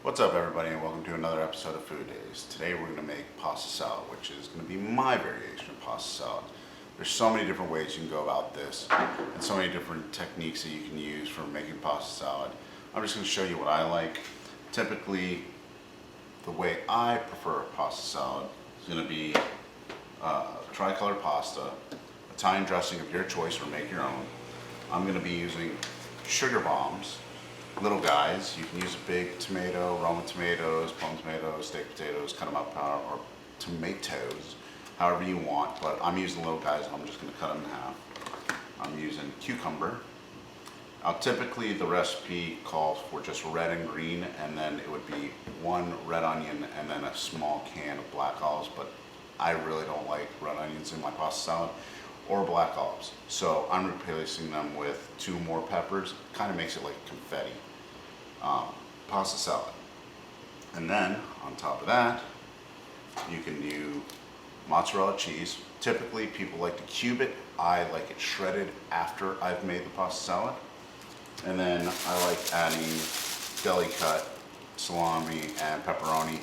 What's up, everybody, and welcome to another episode of Food Daze. Today we're going to make pasta salad, which is going to be my variation of pasta salad. There's so many different ways you can go about this, and so many different techniques that you can use for making pasta salad. I'm just going to show you what I like. Typically, the way I prefer a pasta salad is going to be tricolor pasta, Italian dressing of your choice, or make your own. I'm going to be using sugar bombs. Little guys, you can use a big tomato, Roma tomatoes, plum tomatoes, steak potatoes, cut them up, or tomatoes, however you want, but I'm using little guys, I'm just going to cut them in half. I'm using cucumber. Now typically the recipe calls for just red and green, and then it would be one red onion and then a small can of black olives, but I really don't like red onions in my pasta salad, or black olives. So I'm replacing them with 2 more peppers. Kind of makes it like confetti pasta salad. And then on top of that, you can do mozzarella cheese. Typically people like to cube it. I like it shredded after I've made the pasta salad. And then I like adding deli cut salami and pepperoni.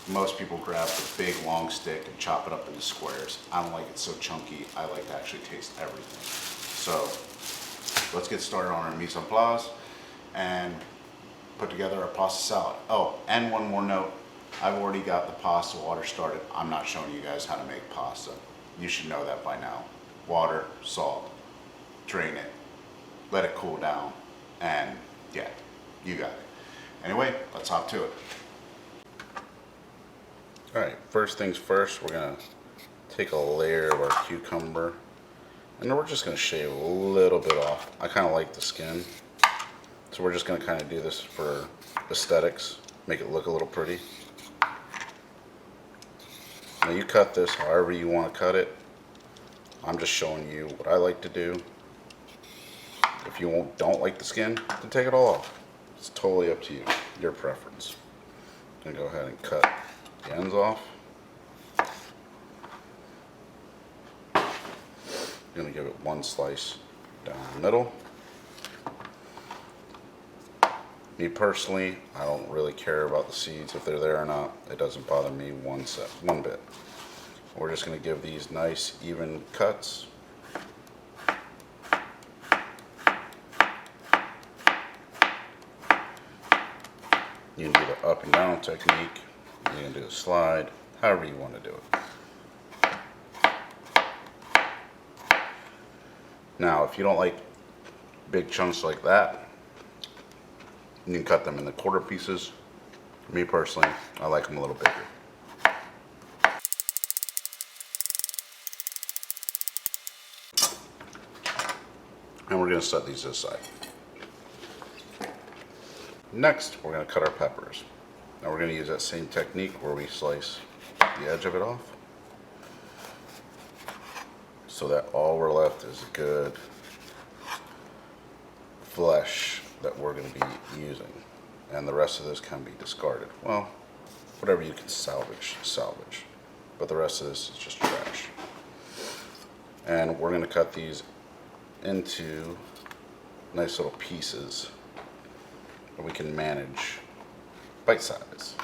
Most people grab the big long stick and chop it up into squares. I don't like it so chunky. I like to actually taste everything. So let's get started on our mise en place and put together our pasta salad. Oh, and one more note. I've already got the pasta water started. I'm not showing you guys how to make pasta. You should know that by now. Water, salt, drain it, let it cool down, and yeah, you got it. Anyway, let's hop to it. Alright, first things first, we're going to take a layer of our cucumber, and then we're just going to shave a little bit off. I kind of like the skin, so we're just going to kind of do this for aesthetics, make it look a little pretty. Now you cut this however you want to cut it. I'm just showing you what I like to do. If you don't like the skin, then take it all off. It's totally up to you, your preference. I'm going to go ahead and cut the ends off. I'm going to give it one slice down the middle. Me personally, I don't really care about the seeds, if they're there or not. It doesn't bother me one bit. We're just going to give these nice even cuts. You can do the up and down technique. You can do a slide, however you want to do it. Now, if you don't like big chunks like that, you can cut them into quarter pieces. Me personally, I like them a little bigger. And we're going to set these aside. Next, we're going to cut our peppers. Now we're going to use that same technique where we slice the edge of it off, so that all we're left is good flesh that we're going to be using, and the rest of this can be discarded. Well, whatever you can salvage, but the rest of this is just trash. And we're going to cut these into nice little pieces that we can manage bite size.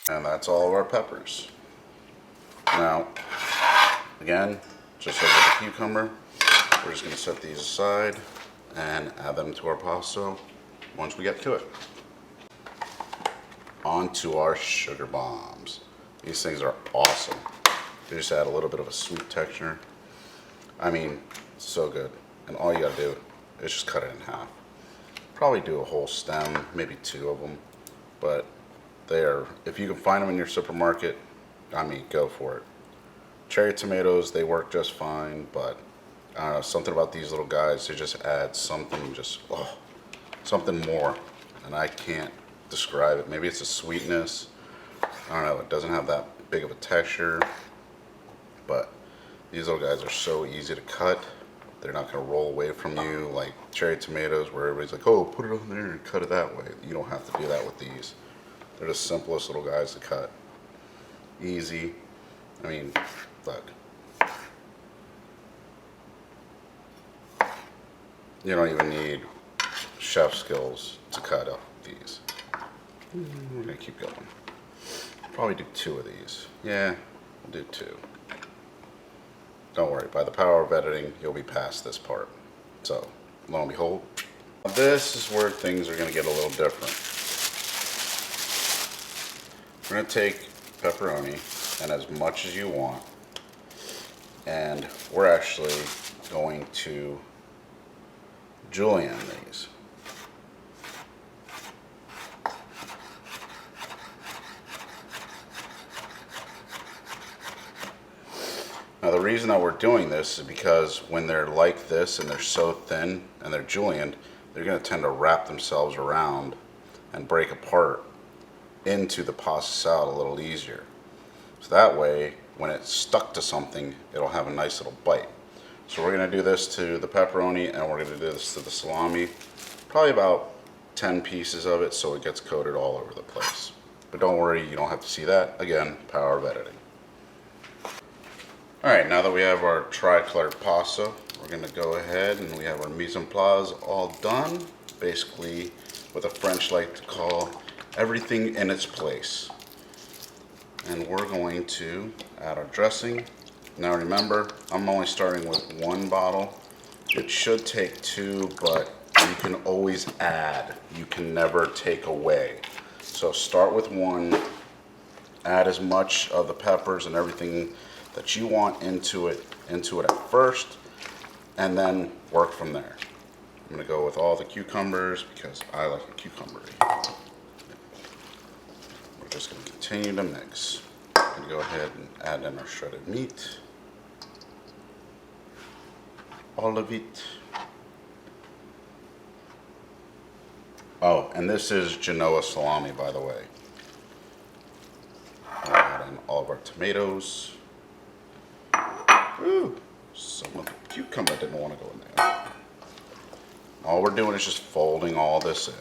And that's all of our peppers. Now, again, just like with the cucumber, we're just going to set these aside and add them to our pasta once we get to it. On to our sugar bombs. These things are awesome. They just add a little bit of a sweet texture. I mean, so good. And all you gotta do is just cut it in half. Probably do a whole stem, maybe 2 of them, but if you can find them in your supermarket, I mean, go for it. Cherry tomatoes, they work just fine, but I don't know, something about these little guys, they just add something, something more, and I can't describe it. Maybe it's a sweetness, I don't know, it doesn't have that big of a texture, but these little guys are so easy to cut. They're not going to roll away from you like cherry tomatoes where everybody's like, oh, put it on there and cut it that way. You don't have to do that with these. They're the simplest little guys to cut. Easy. I mean, look. You don't even need chef skills to cut up these. We're going to keep going. Probably do 2 of these. Yeah, we'll do 2. Don't worry, by the power of editing, you'll be past this part. So, lo and behold, this is where things are going to get a little different. We're going to take pepperoni and as much as you want, and we're actually going to julienne these. Now the reason that we're doing this is because when they're like this and they're so thin and they're julienned, they're going to tend to wrap themselves around and break apart into the pasta salad a little easier. So that way, when it's stuck to something, it'll have a nice little bite. So we're going to do this to the pepperoni and we're going to do this to the salami. Probably about 10 pieces of it so it gets coated all over the place. But don't worry, you don't have to see that. Again, power of editing. Alright, now that we have our tri-colored pasta, we're going to go ahead and we have our mise en place all done. Basically, what the French like to call everything in its place. And we're going to add our dressing. Now remember, I'm only starting with 1 bottle. It should take 2, but you can always add. You can never take away. So start with 1, add as much of the peppers and everything that you want into it at first, and then work from there. I'm going to go with all the cucumbers because I like a cucumber. We're just going to continue to mix. I'm going to go ahead and add in our shredded meat. All of it. Oh, and this is Genoa salami, by the way. I'll add in all of our tomatoes. Ooh, some of the cucumber didn't want to go in there. All we're doing is just folding all this in.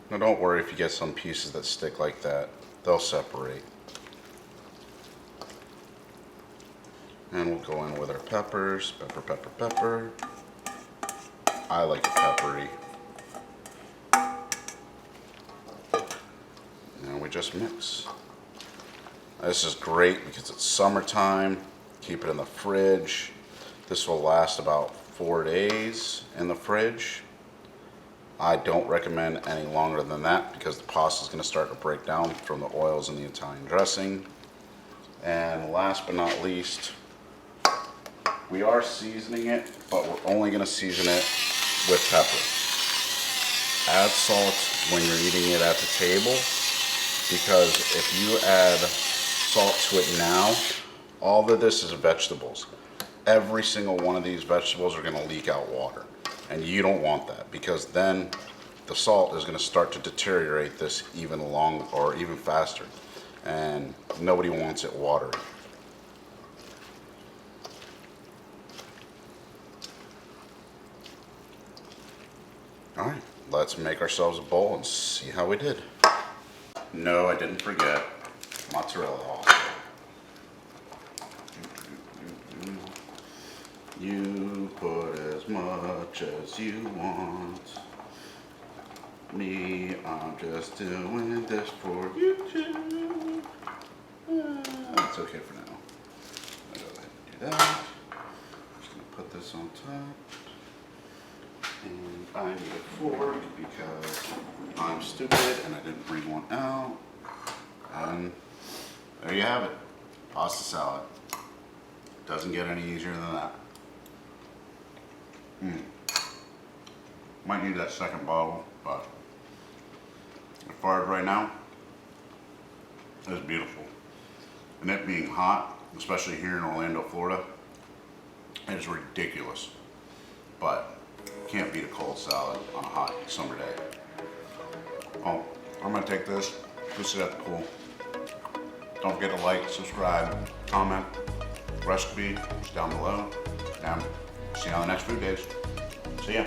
Now don't worry if you get some pieces that stick like that, they'll separate. And we'll go in with our peppers, pepper, pepper, pepper. I like it peppery. And we just mix. This is great because it's summertime. Keep it in the fridge. This will last about 4 days in the fridge. I don't recommend any longer than that because the pasta is going to start to break down from the oils in the Italian dressing. And last but not least, we are seasoning it, but we're only going to season it with pepper. Add salt when you're eating it at the table because if you add salt to it now, all of this is vegetables. Every single one of these vegetables are going to leak out water, and you don't want that because then the salt is going to start to deteriorate this even faster, and nobody wants it watery. All right, let's make ourselves a bowl and see how we did. No, I didn't forget mozzarella also. You put as much as you want. Me, I'm just doing this for you too. It's okay for now. I'll go ahead and do that. I'm just going to put this on top. And I need a fork because I'm stupid and I didn't bring one out. And there you have it. Pasta salad. Doesn't get any easier than that. Might need that second bottle, but as far as right now, it's beautiful. And it being hot, especially here in Orlando, Florida, is ridiculous. But can't beat a cold salad on a hot summer day. Oh, I'm gonna take this, go sit at the pool. Don't forget to like, subscribe, comment. Recipe is down below. And see you on the next food days. See ya.